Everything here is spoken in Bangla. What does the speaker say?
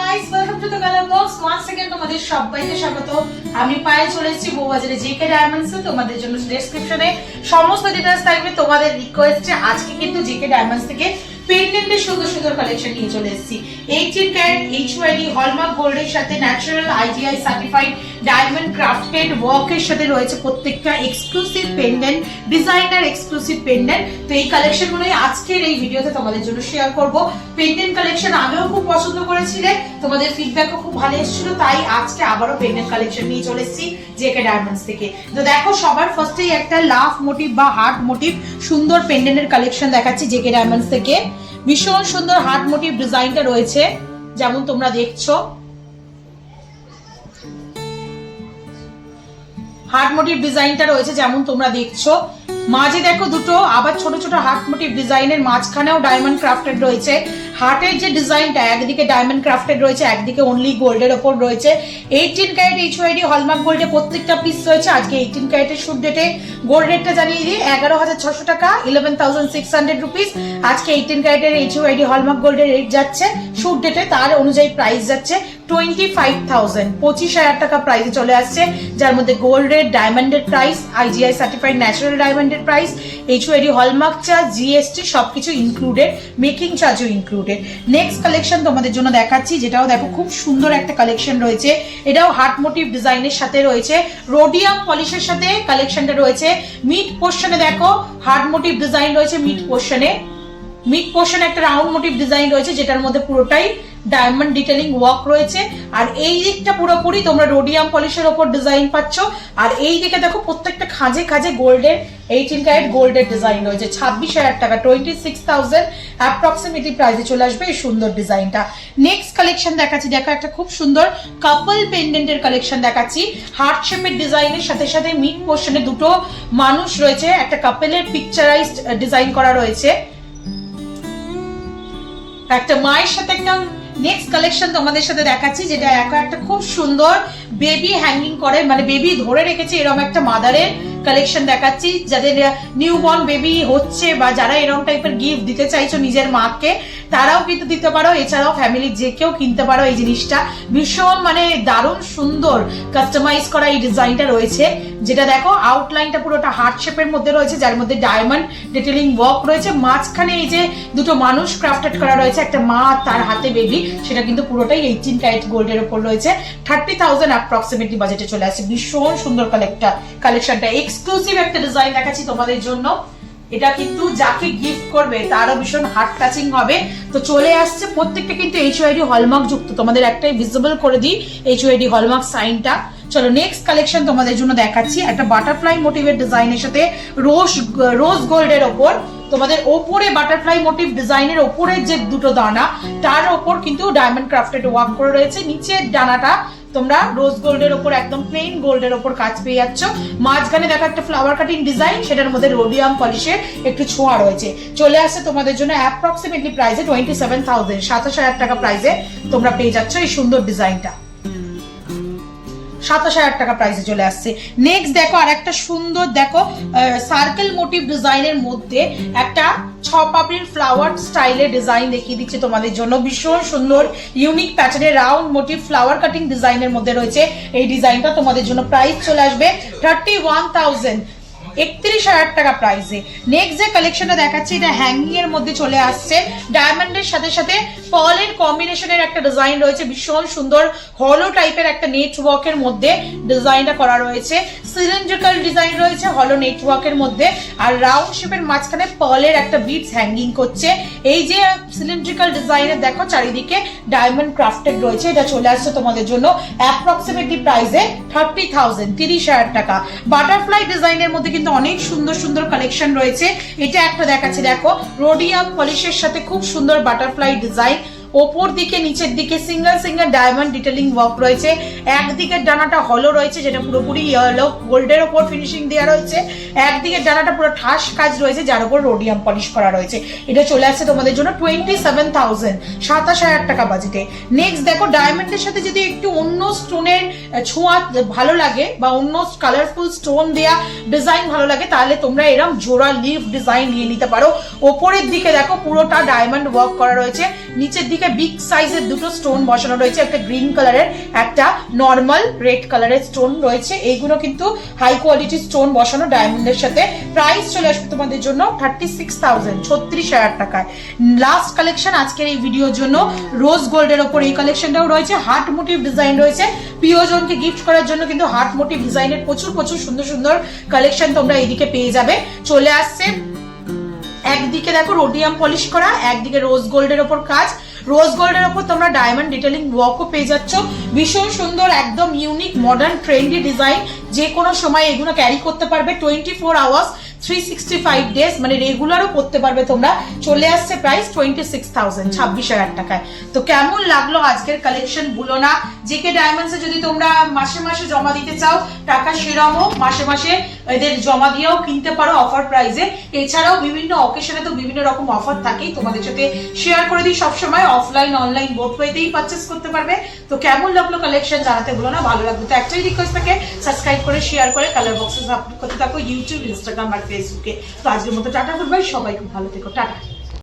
Guys, welcome to the colour box. Once again তোমাদের সবাইকে স্বাগত। আমি পায়ে চলে এসেছি বউবাজারে জেকে ডায়মন্ডসে। তোমাদের জন্য ডেসক্রিপশনে সমস্ত ডিটেইলস থাকবে। তোমাদের রিকোয়েস্টে আজকে কিন্তু জেকে ডায়মন্ডস থেকে পেন্ডেন্টের সুন্দর সুন্দর কালেকশন নিয়ে চলে এসেছি। 18 ক্যারেট HYD হলমার্ক গোল্ডের সাথে natural IGI certified diamond crafted ওয়ার্কের সাথে রয়েছে প্রত্যেকটা exclusive pendant, designer exclusive pendant. তো এই কালেকশনগুলোই আজকের এই ভিডিওতে তোমাদের জন্য শেয়ার করব। পেন্ডেন্ট কালেকশন আগেও খুব পছন্দ করেছিলে, তোমাদের ফিডব্যাকও খুব ভালো এসেছিল, তাই আজকে আবারও পেন্ডেন্ট কালেকশন নিয়ে চলে এসেছি জেকে ডায়মন্ডস থেকে। তো দেখো, সবার ফার্স্টেই একটা লাভ মোটিভ বা হার্ট মোটিভ সুন্দর পেন্ডেন্টের কালেকশন দেখাচ্ছি জেকে ডায়মন্ডস থেকে। ভীষণ সুন্দর হার্ট মোটিভ ডিজাইনটা রয়েছে, যেমন তোমরা দেখছো। হার্ট মোটিভ ডিজাইনটা রয়েছে যেমন তোমরা দেখছো। মাঝে দেখো দুটো আবার ছোট ছোট হার্ট মোটিভ ডিজাইনের, মাঝখানেও ডায়মন্ড ক্রাফটেড রয়েছে। হার্টের যে ডিজাইনটা একদিকে ডায়মন্ড ক্রাফটেড রয়েছে, একদিকে অনলি গোল্ডের ওপর রয়েছে। 18 ক্যারেট HYD হলমার্ক গোল্ডে প্রত্যেকটা পিস রয়েছে। আজকে 18 ক্যারেটের শুট ডেটে গোল্ড রেটটা জানিয়ে দিই 11,600 টাকা, 11,600 রুপিস। আজকে 18 ক্যারেটের HYD হলমার্ক গোল্ডের রেট যাচ্ছে শুট ডেটে, তার অনুযায়ী প্রাইস যাচ্ছে 25,000, 25,000 টাকা প্রাইসে চলে আসছে, যার মধ্যে গোল্ড রেট, ডায়মন্ডের প্রাইস, IGI সার্টিফাইড ন্যাচারাল ডায়মন্ডের price, HYD hallmark charge, GST সবকিছু ইনক্লুডেড, মেকিং চার্জও ইনক্লুডেড। নেক্সট কালেকশন তোমাদের জন্য দেখাচ্ছি, যেটাও দেখো খুব সুন্দর একটা কালেকশন রয়েছে। এটাও হার্ট মোটিভ ডিজাইনের সাথে রয়েছে, রোডিয়াম পলিশের সাথে কালেকশনটা রয়েছে। মিড পোর্শনে দেখো হার্ট মোটিভ ডিজাইন রয়েছে। মিড পোর্শনে একটা রাউন্ড মোটিভ ডিজাইন রয়েছে, যেটার মধ্যে পুরোটাই ডায়মন্ড ডিটেলিং ওয়ার্ক রয়েছে। আর এই দিকটা পুরোপুরি তোমরা রোডিয়াম পলিশের ওপর ডিজাইন পাচ্ছ। আর এই দিকে দেখো প্রত্যেকটা খাঁজে খাঁজে গোল্ডের 18 ক্যারেট গোল্ডের ডিজাইন রয়েছে। 26,000 টাকা, 26,000 অ্যাপ্রক্সিমেটলি প্রাইসে চলে আসবে এই সুন্দর ডিজাইনটা। নেক্সট কালেকশন দেখাচ্ছি, দেখো একটা খুব সুন্দর কাপল পেন্ডেন্টের কালেকশন দেখাচ্ছি। হার্ট শেপের ডিজাইনের সাথে সাথে মিড পোর্শনে দুটো মানুষ রয়েছে, একটা কাপলের পিকচারাইজড ডিজাইন করা রয়েছে, একটা মায়ের সাথে একটা। নেক্সট কালেকশন তোমাদের সাথে দেখাচ্ছি, যেটা একটা খুব সুন্দর বেবি হ্যাঙ্গিং করে, মানে বেবি ধরে রেখেছে এরকম একটা মাদারের কালেকশন দেখাচ্ছি। যাদের নিউবর্ন বেবি হচ্ছে বা যারা এরকম টাইপের গিফট দিতে চাইছো নিজের মাকে, তারাও কিন্তু দিতে পারো। এছাড়াও ফ্যামিলির যে কেউ কিনতে পারো এই জিনিসটা। ভীষণ মানে দারুণ সুন্দর কাস্টমাইজ করা এই ডিজাইনটা রয়েছে, যেটা দেখো আউটলাইনটা পুরোটা হার্ট শেপের মধ্যে রয়েছে, যার মধ্যে ডায়মন্ড ডিটেলিং ওয়ার্ক রয়েছে। মাঝখানে এই যে দুটো মানুষ ক্রাফটেড করা রয়েছে, একটা মা তার হাতে বেবি, সেটা কিন্তু পুরোটাই 18 ক্যারেট গোল্ডের উপর রয়েছে। 30,000 অ্যাপ্রক্সিমেটলি বাজেটে চলে আসে। ভীষণ সুন্দর কালেকশনটা এক্সক্লুসিভ একটা ডিজাইন দেখাচ্ছি তোমাদের জন্য। এটা কিন্তু যাকে গিফট করবে তারও ভীষণ হার্ট টাচিং হবে। তো চলে আসছে প্রত্যেকটা কিন্তু HYD হলমার্ক যুক্ত। তোমাদের একটাই ভিজিবল করে দিই HYD হলমার্ক সাইনটা। চলো নেক্সট কালেকশন তোমাদের জন্য দেখাচ্ছি, একটা বাটারফ্লাই মোটিভের ডিজাইনের সাথে রোজ গোল্ডের ওপর। তোমাদের ওপরে বাটারফ্লাই মোটিভ ডিজাইনের ওপরের যে দুটো দানা, তার ওপর কিন্তু ডায়মন্ড ক্রাফটেড ওয়ার্ক করে রয়েছে। নিচের ডানাটা তোমরা রোজ গোল্ডের ওপর একদম প্লেন গোল্ডের ওপর কাজ পেয়ে যাচ্ছ। মাঝখানে দেখো একটা ফ্লাওয়ার কাটিং ডিজাইন, সেটার মধ্যে রোডিয়াম পলিশের একটু ছোঁয়া রয়েছে। চলে আসছে তোমাদের জন্য অ্যাপ্রক্সিমেটলি প্রাইসে 27,000, 27,000 টাকা প্রাইসে তোমরা পেয়ে যাচ্ছ এই সুন্দর ডিজাইনটা। 27,000 টাকা প্রাইসে চলে আসছে। নেক্সট দেখো আর একটা সুন্দর দেখো সার্কেল মোটিভ ডিজাইনের মধ্যে একটা 6 পাপড়ির ফ্লাওয়ার স্টাইলের ডিজাইন দেখিয়ে দিচ্ছে তোমাদের জন্য। ভীষণ সুন্দর ইউনিক প্যাটার্নের রাউন্ড মোটিভ ফ্লাওয়ার কাটিং ডিজাইনের মধ্যে রয়েছে এই ডিজাইনটা। তোমাদের জন্য প্রাইস চলে আসবে 31,000, 31,000 টাকা প্রাইসে। নেক্সট যে কালেকশনটা দেখাচ্ছি, এটা হ্যাঙ্গিং এর মধ্যে চলে আসছে। ডায়মন্ডের সাথে সাথে পার্লের কম্বিনেশনের একটা ডিজাইন রয়েছে। ভীষণ সুন্দর হলো টাইপের একটা নেটওয়ার্কের মধ্যে ডিজাইনটা করা রয়েছে। সিলিন্ড্রিক্যাল ডিজাইন রয়েছে হলো নেটওয়ার্কের মধ্যে, আর রাউন্ড শেপের মাঝখানে পার্লের একটা বিটস হ্যাঙ্গিং করছে। এই যে সিলিন্ড্রিক্যাল ডিজাইনের দেখো চারিদিকে ডায়মন্ড ক্রাফটেড রয়েছে। এটা চলে আসছে তোমাদের জন্য অ্যাপ্রক্সিমেটলি প্রাইসে 30,000, 30,000 টাকা। বাটারফ্লাই ডিজাইনের মধ্যে কিন্তু অনেক সুন্দর সুন্দর কালেকশন রয়েছে। এটা একটা দেখাচ্ছি, দেখো রোডিয়াম পলিশের সাথে খুব সুন্দর বাটারফ্লাই ডিজাইন। ওপর দিকে নিচের দিকে সিঙ্গেল ডায়মন্ড ডিটেলিং ওয়ার্ক রয়েছে। একদিকের ডানাটা হলো রয়েছে, যেটা পুরোপুরি ইয়েলো গোল্ডের ওপর ফিনিশিং দেওয়া রয়েছে। একদিকের ডানাটা পুরো ঠাস কাজ রয়েছে, যার উপর রোডিয়াম পলিশ করা রয়েছে। এটা চলে আসছে তোমাদের জন্য 27,000, 27,000 টাকা বাজেটে। নেক্সট দেখো ডায়মন্ডের সাথে যদি একটু অন্য স্টোনের ছোঁয়া ভালো লাগে বা অন্য কালারফুল স্টোন দেয়া ডিজাইন ভালো লাগে, তাহলে তোমরা এরকম জোড়া লিফ ডিজাইন নিয়ে নিতে পারো। ওপরের দিকে দেখো পুরোটা ডায়মন্ড ওয়ার্ক করা রয়েছে, নিচের দিকে একদিকে বিগ সাইজের দুটো স্টোন বসানো রয়েছে, একটা গ্রিন কালারের একটা নর্মাল রেড কালারের স্টোন রয়েছে। এইগুলো কিন্তু হাই কোয়ালিটি স্টোন বসানো ডায়মন্ডের সাথে। প্রাইস চলে আসবে তোমাদের জন্য 36,000, 36,000 টাকায়। লাস্ট কালেকশন আজকের এই ভিডিওর জন্য রোজ গোল্ডের ওপর এই কালেকশনটাও রয়েছে, হার্ট মোটিভ ডিজাইন রয়েছে। প্রিয়জনকে গিফট করার জন্য কিন্তু হার্ট মোটিভ ডিজাইনের প্রচুর প্রচুর সুন্দর সুন্দর কালেকশন তোমরা এইদিকে পেয়ে যাবে। চলে আসছে একদিকে দেখো রোডিয়াম পলিশ করা, একদিকে রোজ গোল্ডের ওপর কাজ। রোজ গোল্ডের ওপর তোমরা ডায়মন্ড ডিটেলিং ওয়ার্কও পেয়ে যাচ্ছ। ভীষণ সুন্দর, একদম ইউনিক, মডার্ন, ট্রেন্ডি ডিজাইন। যে কোনো সময় এগুলো ক্যারি করতে পারবে 24 আওয়ার্স 365 ডেজ, মানে রেগুলারও করতে পারবে তোমরা। চলে আসছে প্রাইস 26,000, 26,000 টাকায়। তো কেমন লাগলো আজকের কালেকশন ভুলো না। জেকে ডায়মন্ডসে যদি তোমরা মাসে মাসে জমা দিতে চাও, টাকা সেরমও মাসে মাসে এদের জমা দিয়েও কিনতে পারো অফার প্রাইসে। এছাড়াও বিভিন্ন অকেশনে তো বিভিন্ন রকম অফার থাকেই, তোমাদের সাথে শেয়ার করে দিই সবসময়। অফলাইন অনলাইন বোথ ওয়েতেই পারচেস করতে পারবে। তো কেমন লাগলো কালেকশন জানাতে ভুলো না। ভালো লাগবে তো একটাই রিকোয়েস্ট থাকে, সাবস্ক্রাইব করে শেয়ার করে কালার বক্সে আপলোড করতে থাকো ইউটিউব, ইনস্টাগ্রাম আর ফেসবুকে। তো আজকের মতো টাটা, গুড বাই, সবাই খুব ভালো থেকো, টাটা।